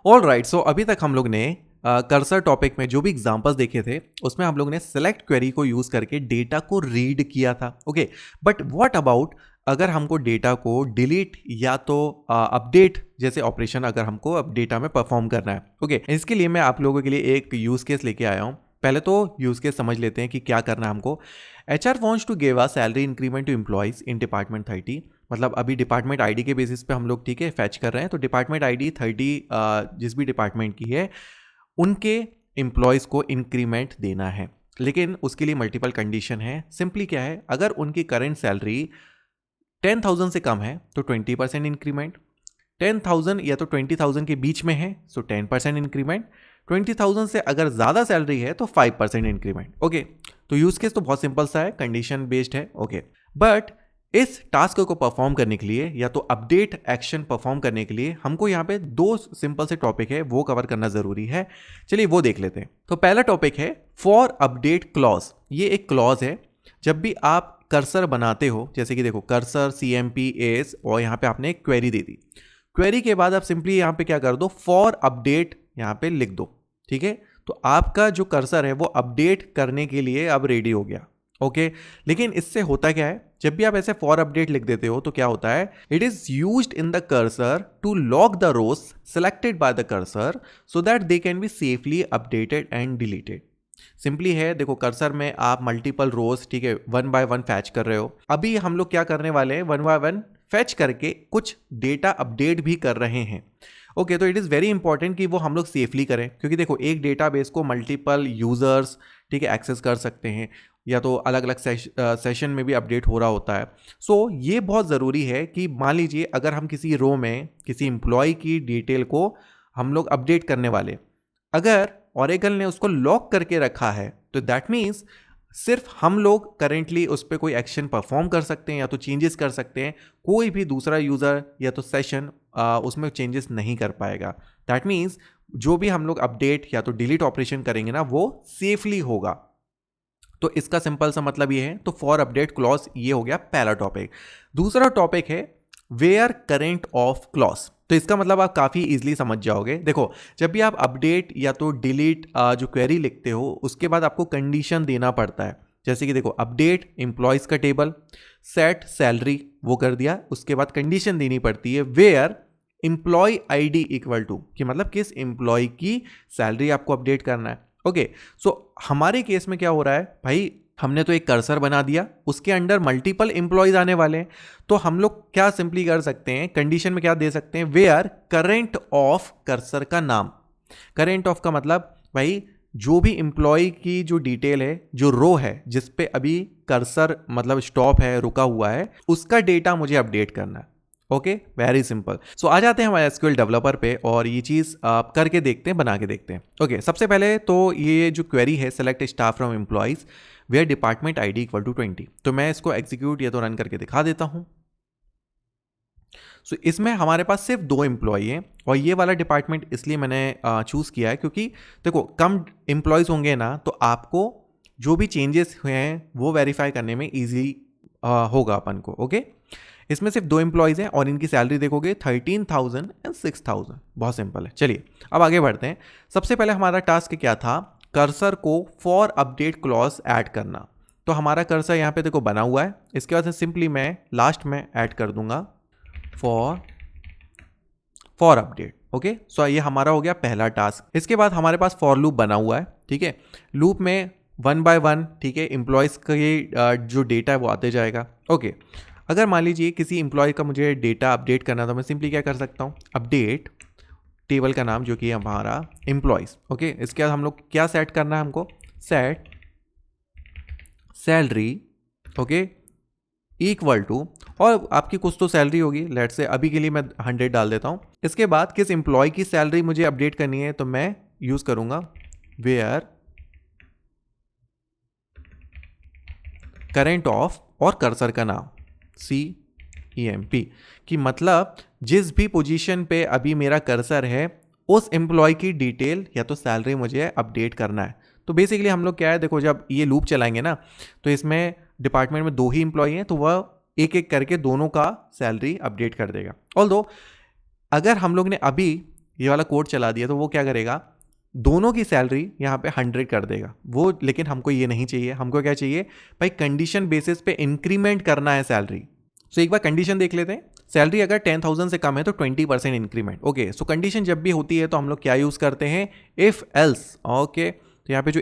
All right, सो अभी तक हम लोग ने कर्सर टॉपिक में जो भी एग्जांपल्स देखे थे उसमें हम लोग ने सेलेक्ट क्वेरी को यूज करके डेटा को रीड किया था। ओके, बट व्हाट अबाउट अगर हमको डेटा को डिलीट या तो अपडेट जैसे ऑपरेशन अगर हमको अब डेटा में परफॉर्म करना है। ओके, इसके लिए मैं आप लोगों के लिए एक यूज केस लेके आया हूँ। पहले तो यूज केस समझ लेते हैं कि क्या करना है हमको। HR wants to give a salary increment to employees in department 30। मतलब अभी डिपार्टमेंट आईडी के बेसिस पे हम लोग ठीक है फैच कर रहे हैं, तो डिपार्टमेंट आईडी 30 जिस भी डिपार्टमेंट की है उनके एम्प्लॉयज़ को इंक्रीमेंट देना है, लेकिन उसके लिए मल्टीपल कंडीशन है। सिंपली क्या है, अगर उनकी करेंट सैलरी 10,000 से कम है तो 20% इंक्रीमेंट, 10,000 या तो 20,000 के बीच में है तो 10% इंक्रीमेंट, 20,000 से अगर ज़्यादा सैलरी है तो 5% इंक्रीमेंट। ओके, तो यूज केस तो बहुत सिंपल सा है, कंडीशन बेस्ड है। ओके, बट इस टास्क को परफॉर्म करने के लिए या तो अपडेट एक्शन परफॉर्म करने के लिए हमको यहाँ पे दो सिंपल से टॉपिक है वो कवर करना जरूरी है। चलिए वो देख लेते हैं। तो पहला टॉपिक है फॉर अपडेट क्लॉज। ये एक क्लॉज है, जब भी आप कर्सर बनाते हो, जैसे कि देखो कर्सर CMP एस और यहाँ पे आपने एक क्वेरी दे दी। क्वेरी के बाद आप सिंपली यहाँ पे क्या कर दो, फॉर अपडेट यहाँ पे लिख दो। ठीक है, तो आपका जो कर्सर है वो अपडेट करने के लिए अब रेडी हो गया। ओके, लेकिन इससे होता क्या है, जब भी आप ऐसे फॉर अपडेट लिख देते हो तो क्या होता है, it is used in the cursor to lock the rows selected by the cursor so that they can be safely updated and deleted. Simply है, देखो कर्सर में आप मल्टीपल रोज ठीक है 1 बाय 1 फैच कर रहे हो। अभी हम लोग क्या करने वाले हैं, 1 बाय 1 फैच करके कुछ डेटा अपडेट भी कर रहे हैं। ओके, तो इट इज़ वेरी इंपॉर्टेंट कि वो हम लोग सेफली करें, क्योंकि देखो एक डेटाबेस को मल्टीपल यूजर्स ठीक है एक्सेस कर सकते हैं, या तो अलग अलग सेशन में भी अपडेट हो रहा होता है। सो ये बहुत ज़रूरी है कि मान लीजिए अगर हम किसी रो में किसी एम्प्लॉय की डिटेल को हम लोग अपडेट करने वाले, अगर ऑरेकल ने उसको लॉक करके रखा है तो दैट मीन्स सिर्फ हम लोग करेंटली उस पर कोई एक्शन परफॉर्म कर सकते हैं या तो चेंजेस कर सकते हैं, कोई भी दूसरा यूज़र या तो सेशन उसमें चेंजेस नहीं कर पाएगा। दैट मीन्स जो भी हम लोग अपडेट या तो डिलीट ऑपरेशन करेंगे ना वो सेफली होगा। तो इसका सिंपल सा मतलब ये है, तो फॉर अपडेट क्लॉज ये हो गया पहला टॉपिक। दूसरा टॉपिक है वेयर करेंट ऑफ क्लॉज। तो इसका मतलब आप काफ़ी इजीली समझ जाओगे। देखो जब भी आप अपडेट या तो डिलीट जो क्वेरी लिखते हो उसके बाद आपको कंडीशन देना पड़ता है। जैसे कि देखो अपडेट एम्प्लॉयज़ का टेबल, सेट सैलरी वो कर दिया, उसके बाद कंडीशन देनी पड़ती है where employee ID equal to, कि मतलब किस एम्प्लॉय की सैलरी आपको अपडेट करना है। ओके, सो हमारे केस में क्या हो रहा है भाई, हमने तो एक कर्सर बना दिया, उसके अंडर मल्टीपल एम्प्लॉयज आने वाले हैं, तो हम लोग क्या सिंपली कर सकते हैं, कंडीशन में क्या दे सकते हैं, वेयर करेंट ऑफ कर्सर का नाम। करेंट ऑफ का मतलब भाई जो भी एम्प्लॉय की जो डिटेल है, जो रो है जिस पे अभी कर्सर मतलब स्टॉप है, रुका हुआ है, उसका डेटा मुझे अपडेट करना है। Okay, very simple. सो आ जाते हैं हमारे SQL डेवलपर पे और ये चीज़ आप करके देखते हैं, बना के देखते हैं। ओके, सबसे पहले तो ये जो क्वेरी है select staff from employees where department ID equal to 20, तो मैं इसको एग्जीक्यूट या तो रन करके दिखा देता हूँ। सो इसमें हमारे पास सिर्फ 2 एम्प्लॉय हैं और ये वाला डिपार्टमेंट इसलिए मैंने चूज़ किया है क्योंकि देखो कम एम्प्लॉयज़ होंगे ना तो आपको जो भी चेंजेस हुए हैं वो वेरीफाई करने में ईजी होगा अपन को। ओके, इसमें सिर्फ 2 एम्प्लॉयज़ हैं और इनकी सैलरी देखोगे 13,000 एंड 6,000। बहुत सिंपल है। चलिए अब आगे बढ़ते हैं। सबसे पहले हमारा टास्क क्या था, कर्सर को फॉर अपडेट क्लॉज ऐड करना। तो हमारा कर्सर यहाँ पे देखो बना हुआ है, इसके बाद से सिंपली मैं लास्ट में ऐड कर दूंगा फॉर अपडेट। ओके, सो ये हमारा हो गया पहला टास्क। इसके बाद हमारे पास फॉर लूप बना हुआ है। ठीक है, लूप में 1 बाय 1 ठीक है एम्प्लॉयज़ का जो डेटा है वो आते जाएगा। ओके, अगर मान लीजिए किसी एम्प्लॉय का मुझे डेटा अपडेट करना, तो मैं सिंपली क्या कर सकता हूँ, अपडेट टेबल का नाम जो कि हमारा एम्प्लॉयज़। ओके, इसके बाद हम लोग क्या सेट करना है, हमको set salary okay equal to, और आपकी कुछ तो सैलरी होगी, लेट से अभी के लिए मैं 100 डाल देता हूँ। इसके बाद किस एम्प्लॉय की सैलरी मुझे अपडेट करनी है, तो मैं यूज़ करूँगा वेयर करेंट ऑफ और कर्सर का नाम CEMP, कि मतलब जिस भी पोजीशन पे अभी मेरा कर्सर है उस एम्प्लॉय की डिटेल या तो सैलरी मुझे अपडेट करना है। तो बेसिकली हम लोग क्या है, देखो जब ये लूप चलाएंगे ना तो इसमें डिपार्टमेंट में 2 ही एम्प्लॉय हैं तो वह एक एक करके दोनों का सैलरी अपडेट कर देगा। ऑल्दो अगर हम लोग ने अभी ये वाला कोड चला दिया तो वो क्या करेगा, दोनों की सैलरी यहाँ पे 100 कर देगा वो। लेकिन हमको ये नहीं चाहिए, हमको क्या चाहिए भाई, कंडीशन बेसिस पे इंक्रीमेंट करना है सैलरी। सो एक बार कंडीशन देख लेते हैं। सैलरी अगर 10,000 से कम है तो 20% इंक्रीमेंट। ओके, सो कंडीशन जब भी होती है तो हम लोग क्या यूज़ करते हैं, इफ़ एल्स। ओके, तो यहाँ पे जो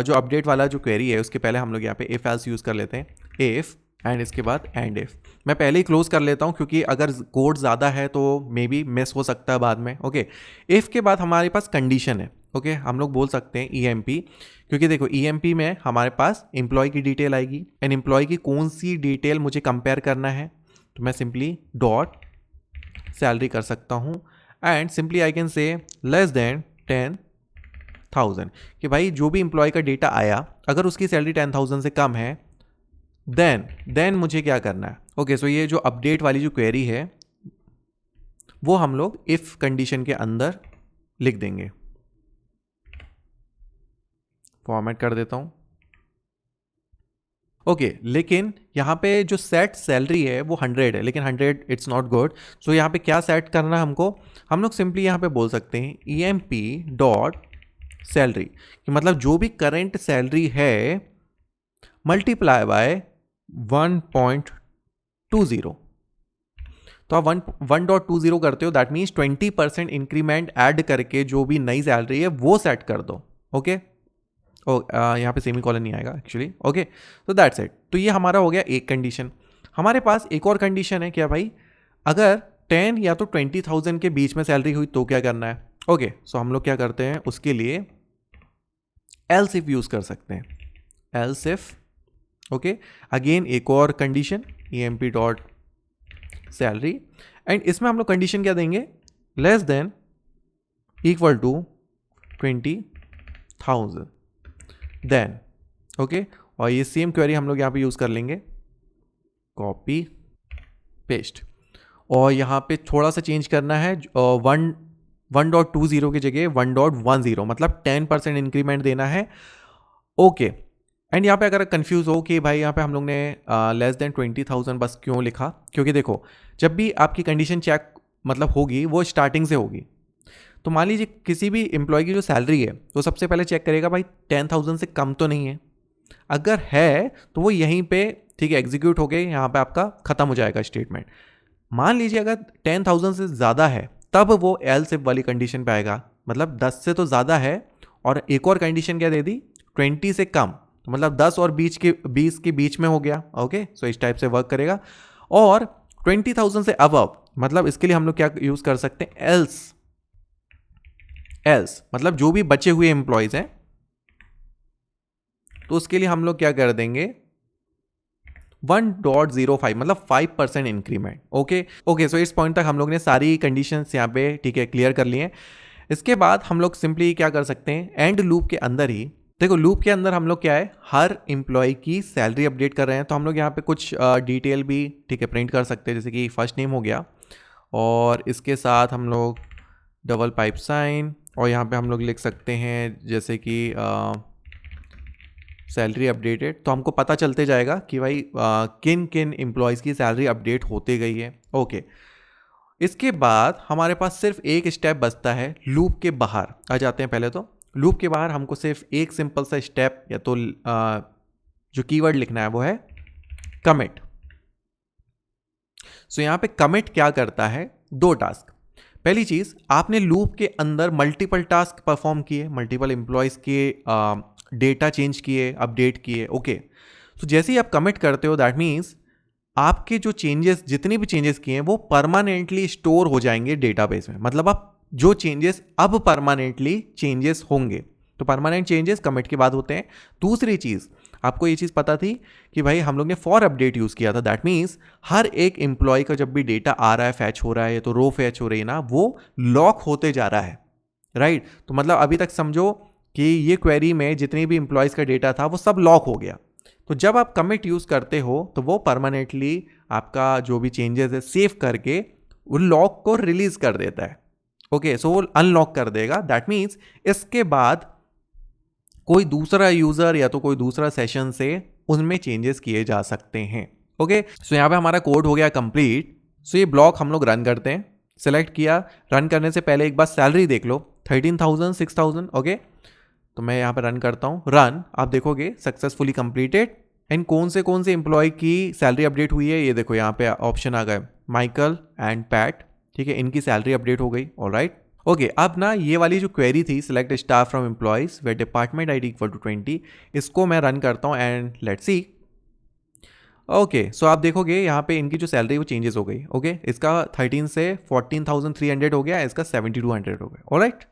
जो अपडेट वाला जो क्वेरी है उसके पहले हम लोग यहाँ पे इफ़ एल्स यूज़ कर लेते हैं, इफ़ एंड इसके बाद एंड इफ़। मैं पहले ही क्लोज कर लेता हूँ क्योंकि अगर कोड ज़्यादा है तो मे बी मिस हो सकता है बाद में। ओके, इफ़ के बाद हमारे पास कंडीशन है। ओके, हम लोग बोल सकते हैं EMP, क्योंकि देखो EMP में हमारे पास एम्प्लॉय की डिटेल आएगी एंड एम्प्लॉय की कौन सी डिटेल मुझे कंपेयर करना है, तो मैं सिंपली डॉट सैलरी कर सकता हूँ and simply I can say less than 10,000, कि भाई जो भी एम्प्लॉय का डेटा आया अगर उसकी सैलरी 10,000 से कम है देन मुझे क्या करना है। ओके, सो ये जो अपडेट वाली जो क्वेरी है वो हम लोग इफ़ कंडीशन के अंदर लिख देंगे। फॉर्मेट कर देता हूँ। ओके, लेकिन यहाँ पे जो सेट सैलरी है वो 100 है, लेकिन 100 इट्स नॉट गुड। सो यहाँ पे क्या सेट करना है हमको, हम लोग सिंपली यहाँ पे बोल सकते हैं EMP डॉट सैलरी, कि मतलब जो भी करंट सैलरी है मल्टीप्लाई बाय 1.20। तो आप 1.20 करते हो, दैट मीन्स 20% इंक्रीमेंट ऐड करके जो भी नई सैलरी है वो सेट कर दो। ओके, यहाँ पे सेमी कॉलन नहीं आएगा एक्चुअली। ओके, तो दैट्स इट। तो ये हमारा हो गया एक कंडीशन। हमारे पास एक और कंडीशन है क्या भाई, अगर 10 या तो 20,000 के बीच में सैलरी हुई तो क्या करना है। ओके, सो हम लोग क्या करते हैं उसके लिए एल्स इफ यूज कर सकते हैं, एल्स इफ। ओके, अगेन एक और condition EMP dot salary and इसमें हम लोग कंडीशन क्या देंगे, less than equal to 20,000 then. Okay, और ये सेम क्वेरी हम लोग यहाँ पे यूज़ कर लेंगे, कॉपी पेस्ट, और यहाँ पे थोड़ा सा चेंज करना है, 1.20 की जगह 1.10, मतलब 10% इंक्रीमेंट देना है। ओके, एंड यहाँ पे अगर कंफ्यूज हो कि भाई यहाँ पे हम लोग ने लेस देन 20,000 बस क्यों लिखा, क्योंकि देखो जब भी आपकी कंडीशन चेक मतलब होगी वो स्टार्टिंग से होगी। तो मान लीजिए किसी भी एम्प्लॉय की जो सैलरी है तो सबसे पहले चेक करेगा भाई 10,000 से कम तो नहीं है, अगर है तो वो यहीं पे ठीक है एग्जीक्यूट हो गए, यहाँ पे आपका खत्म हो जाएगा स्टेटमेंट। मान लीजिए अगर 10,000 से ज़्यादा है तब वो एल्स इफ वाली कंडीशन पे आएगा, मतलब 10 से तो ज़्यादा है और एक और कंडीशन क्या दे दी 20 से कम, तो मतलब 10 और 20 के बीच में हो गया। ओके, सो इस टाइप से वर्क करेगा। और 20,000 से अबव, मतलब इसके लिए हम लोग क्या यूज़ कर सकते हैं, एल्स मतलब जो भी बचे हुए एम्प्लॉयज हैं तो उसके लिए हम लोग क्या कर देंगे 1.05, मतलब 5% इंक्रीमेंट। ओके, सो इस पॉइंट तक हम लोग ने सारी कंडीशंस यहाँ पे ठीक है क्लियर कर ली हैं। इसके बाद हम लोग सिंपली क्या कर सकते हैं, एंड लूप के अंदर ही देखो, लूप के अंदर हम लोग क्या है हर एम्प्लॉय की सैलरी अपडेट कर रहे हैं, तो हम लोग यहाँ पे कुछ डिटेल भी ठीक है प्रिंट कर सकते हैं, जैसे कि फर्स्ट नेम हो गया और इसके साथ हम लोग डबल पाइप साइन, और यहाँ पे हम लोग लिख सकते हैं जैसे कि सैलरी अपडेटेड, तो हमको पता चलते जाएगा कि भाई किन किन एम्प्लॉयज़ की सैलरी अपडेट होते गई है। ओके, इसके बाद हमारे पास सिर्फ एक स्टेप बचता है, लूप के बाहर आ जाते हैं। पहले तो लूप के बाहर हमको सिर्फ एक सिंपल सा स्टेप या तो जो कीवर्ड लिखना है वो है कमिट। सो यहाँ पे कमिट क्या करता है, दो टास्क। पहली चीज, आपने लूप के अंदर मल्टीपल टास्क परफॉर्म किए, मल्टीपल एम्प्लॉयज के डेटा चेंज किए, अपडेट किए। ओके, तो जैसे ही आप कमिट करते हो दैट मीन्स आपके जो चेंजेस, जितने भी चेंजेस किए हैं वो परमानेंटली स्टोर हो जाएंगे डेटाबेस में, मतलब आप जो चेंजेस अब परमानेंटली चेंजेस होंगे, तो परमानेंट चेंजेस कमिट के बाद होते हैं। दूसरी चीज, आपको ये चीज़ पता थी कि भाई हम लोग ने फॉर अपडेट यूज़ किया था, दैट मीन्स हर एक एम्प्लॉय का जब भी डेटा आ रहा है, फैच हो रहा है, तो रो फैच हो रही है ना, वो लॉक होते जा रहा है, राइट। तो मतलब अभी तक समझो कि ये क्वेरी में जितने भी एम्प्लॉयज़ का डेटा था वो सब लॉक हो गया। तो जब आप कमिट यूज़ करते हो तो वो परमानेंटली आपका जो भी चेंजेस है सेव करके वो लॉक को रिलीज कर देता है। ओके, सो वो अनलॉक कर देगा, दैट मीन्स इसके बाद कोई दूसरा यूजर या तो कोई दूसरा सेशन से उनमें चेंजेस किए जा सकते हैं। ओके, सो यहाँ पे हमारा कोड हो गया कंप्लीट। सो ये ब्लॉक हम लोग रन करते हैं, सेलेक्ट किया, रन करने से पहले एक बार सैलरी देख लो, 13,000 6,000। ओके, तो मैं यहाँ पे रन करता हूँ, रन, आप देखोगे सक्सेसफुली कंप्लीटेड। एंड कौन से एम्प्लॉय की सैलरी अपडेट हुई है, ये देखो यहाँ पे ऑप्शन आ गए, माइकल एंड पैट, ठीक है, इनकी सैलरी अपडेट हो गई। ऑलराइट, ओके, अब ना ये वाली जो क्वेरी थी, select staff from employees where department ID equal to 20, इसको मैं रन करता हूँ and let's see. Okay, so आप देखोगे यहाँ पे इनकी जो सैलरी वो चेंजेस हो गई। ओके, इसका 13 से 14,300 हो गया, इसका 7,200 हो गया। ऑलराइट,